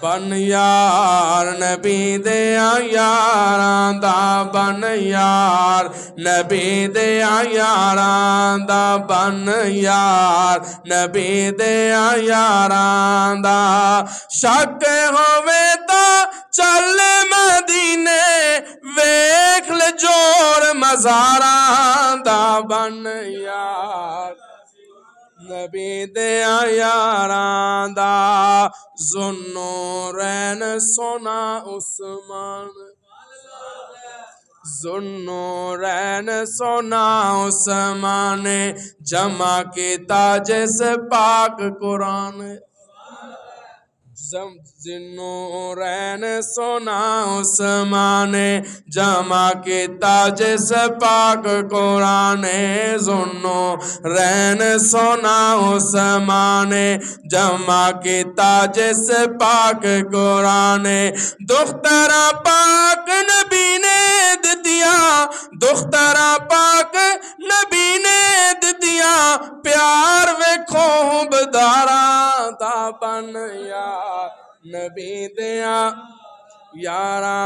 بن یار نبی دیا یاراں دا بن یار نبی دیا یاراں دا بن یار نبی دیا یاراں دا شک ہووے تا چل مدینے ویکھ لے جوڑ مزاراں دا بن یار نبی دیا یاراں دا ذوالنورین سونا عثمان ذوالنورین سونا عثمان جمع کیتا جس پاک قرآن ذوالنورین سونا عثمان جمع کیتا جس پاک قرآن ذوالنورین سونا عثمان جمع کیتا جس پاک قرآن دخترہ پاک نبی نے دیا دخترہ پاک نبی نے دیا پیار ویکھو بداراں دا بن یار نبی دیا یاراں